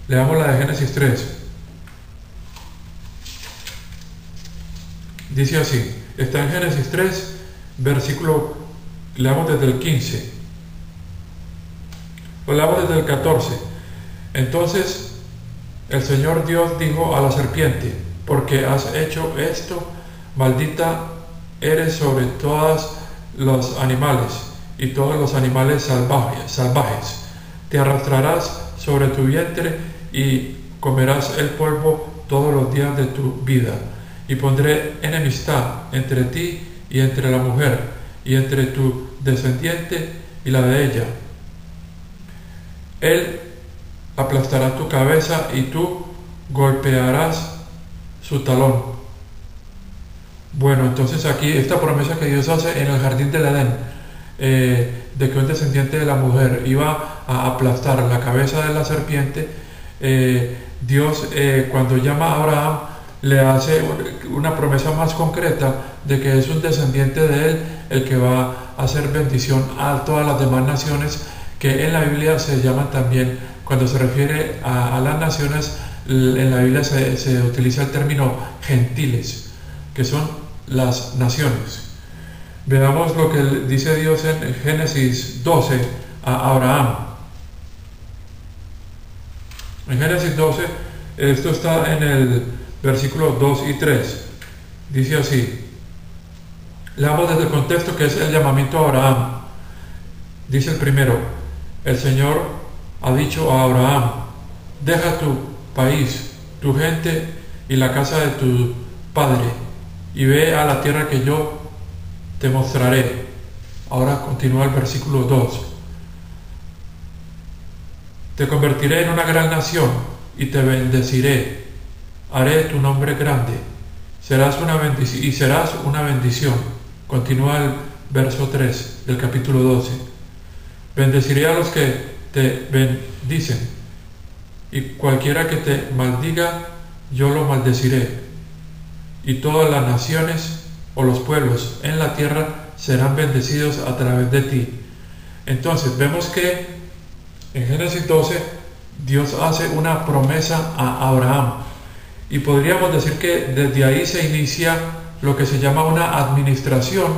Leamos la de Génesis 3. Dice así, está en Génesis 3, versículo, leamos desde el 15, o leamos desde el 14. Entonces el Señor Dios dijo a la serpiente, porque has hecho esto, maldita eres sobre todos los animales y todos los animales salvajes. Te arrastrarás sobre tu vientre y comerás el polvo todos los días de tu vida. Y pondré enemistad entre ti y entre la mujer, y entre tu descendiente y la de ella. Él aplastará tu cabeza y tú golpearás su talón. Bueno, entonces aquí esta promesa que Dios hace en el jardín del Edén, de que un descendiente de la mujer iba a aplastar la cabeza de la serpiente, Dios cuando llama a Abraham le hace una promesa más concreta de que es un descendiente de él el que va a hacer bendición a todas las demás naciones, que en la Biblia se llaman también, cuando se refiere a las naciones, en la Biblia se utiliza el término gentiles, que son las naciones. Veamos lo que dice Dios en Génesis 12 a Abraham. En Génesis 12, esto está en el versículos 2 y 3, dice así, leamos desde el contexto que es el llamamiento a Abraham. Dice el primero, el Señor ha dicho a Abraham, deja tu país, tu gente y la casa de tu padre, y ve a la tierra que yo te mostraré. Ahora continúa el versículo 2, te convertiré en una gran nación y te bendeciré. Haré tu nombre grande, serás una bendición. Continúa el verso 3 del capítulo 12. Bendeciré a los que te bendicen, y cualquiera que te maldiga, yo lo maldeciré. Y todas las naciones o los pueblos en la tierra serán bendecidos a través de ti. Entonces vemos que en Génesis 12 Dios hace una promesa a Abraham. Y podríamos decir que desde ahí se inicia lo que se llama una administración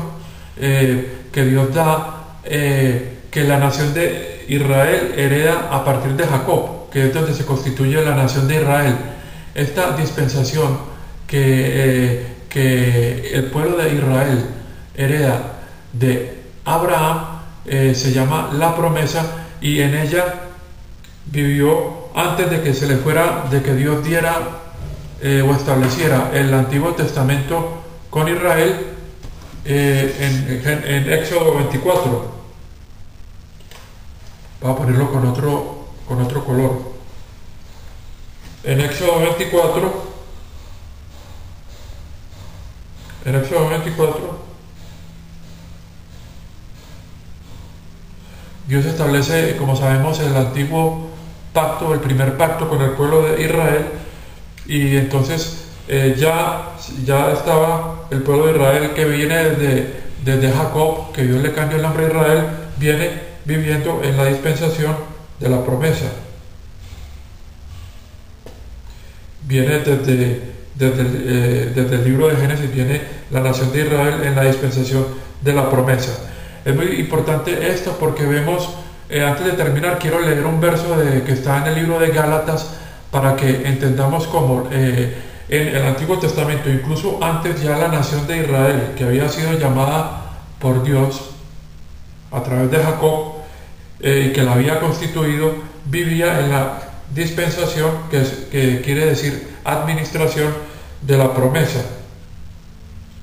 que Dios da, que la nación de Israel hereda a partir de Jacob, que es donde se constituye la nación de Israel. Esta dispensación que el pueblo de Israel hereda de Abraham se llama la promesa, y en ella vivió antes de que se le fuera, de que Dios diera o estableciera el Antiguo Testamento con Israel en Éxodo 24. Voy a ponerlo con otro color. En Éxodo 24, Dios establece, como sabemos, el antiguo pacto, el primer pacto con el pueblo de Israel. Y entonces ya estaba el pueblo de Israel, que viene desde Jacob, que Dios le cambió el nombre a Israel, viene viviendo en la dispensación de la promesa. Viene desde el libro de Génesis, viene la nación de Israel en la dispensación de la promesa. Es muy importante esto porque vemos, antes de terminar, quiero leer un verso que está en el libro de Gálatas, para que entendamos cómo en el Antiguo Testamento, incluso antes, ya la nación de Israel, que había sido llamada por Dios a través de Jacob, que la había constituido, vivía en la dispensación, que quiere decir administración de la promesa.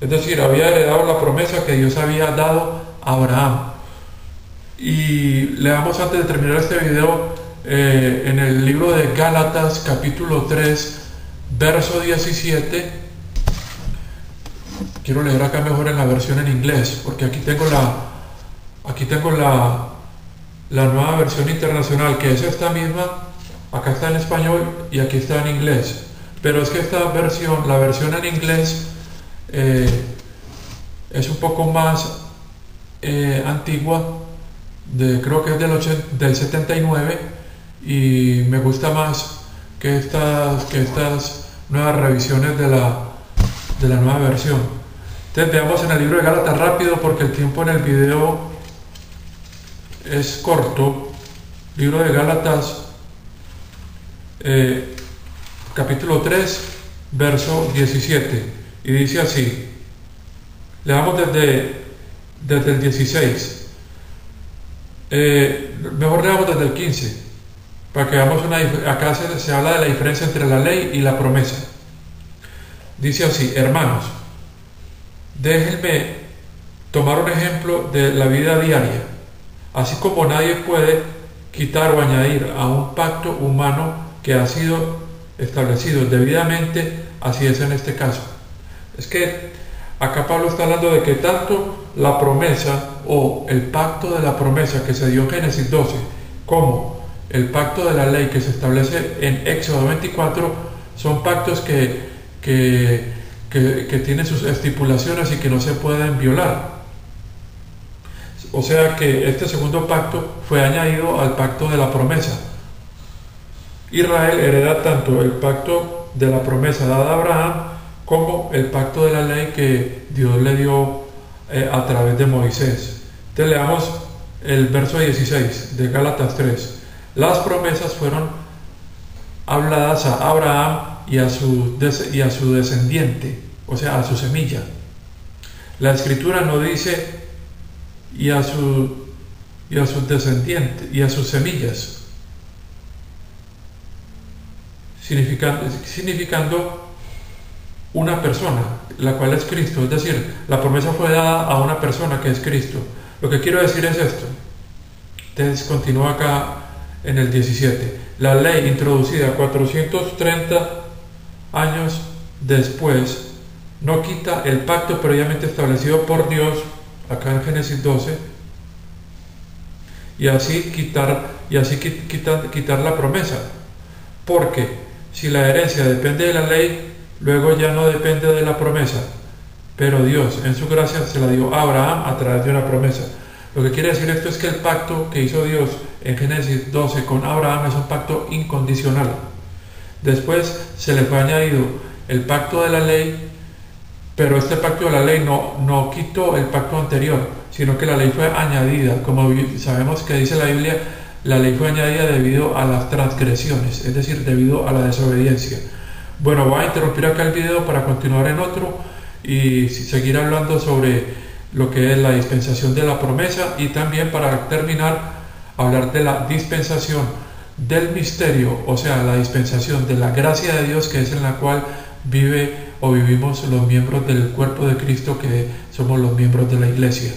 Es decir, había heredado la promesa que Dios había dado a Abraham. Y leamos, antes de terminar este video, en el libro de Gálatas capítulo 3 verso 17. Quiero leer acá mejor en la versión en inglés, porque aquí tengo la nueva versión internacional, que es esta misma. Acá está en español y aquí está en inglés, pero es que esta versión, la versión en inglés, es un poco más antigua, creo que es del 79, y me gusta más que estas nuevas revisiones de la nueva versión. Entonces veamos en el libro de Gálatas rápido porque el tiempo en el video es corto. Libro de Gálatas, capítulo 3, verso 17, y dice así. Leamos desde el 16. Mejor leamos desde el 15, para que veamos acá se habla de la diferencia entre la ley y la promesa. Dice así: hermanos, déjenme tomar un ejemplo de la vida diaria. Así como nadie puede quitar o añadir a un pacto humano que ha sido establecido debidamente, así es en este caso. Es que acá Pablo está hablando de que tanto la promesa o el pacto de la promesa que se dio en Génesis 12 como el pacto de la ley que se establece en Éxodo 24 son pactos que tienen sus estipulaciones y que no se pueden violar. O sea que este segundo pacto fue añadido al pacto de la promesa. Israel hereda tanto el pacto de la promesa dada a Abraham como el pacto de la ley que Dios le dio a través de Moisés. Entonces leamos el verso 16 de Gálatas 3. Las promesas fueron habladas a Abraham y a su descendiente, o sea, a su semilla. La escritura no dice y a sus descendientes y a sus semillas, significando una persona, la cual es Cristo. Es decir, la promesa fue dada a una persona que es Cristo. Lo que quiero decir es esto. Entonces continúa acá en el 17. La ley introducida 430 años después no quita el pacto previamente establecido por Dios acá en Génesis 12 y así quitar la promesa, porque si la herencia depende de la ley, luego ya no depende de la promesa, pero Dios en su gracia se la dio a Abraham a través de una promesa. Lo que quiere decir esto es que el pacto que hizo Dios en Génesis 12 con Abraham es un pacto incondicional. Después se le fue añadido el pacto de la ley, pero este pacto de la ley no quitó el pacto anterior, sino que la ley fue añadida. Como sabemos que dice la Biblia, la ley fue añadida debido a las transgresiones, es decir, debido a la desobediencia. Bueno, voy a interrumpir acá el video para continuar en otro y seguir hablando sobre lo que es la dispensación de la promesa, y también para terminar hablar de la dispensación del misterio, o sea, la dispensación de la gracia de Dios, que es en la cual vivimos los miembros del cuerpo de Cristo, que somos los miembros de la iglesia.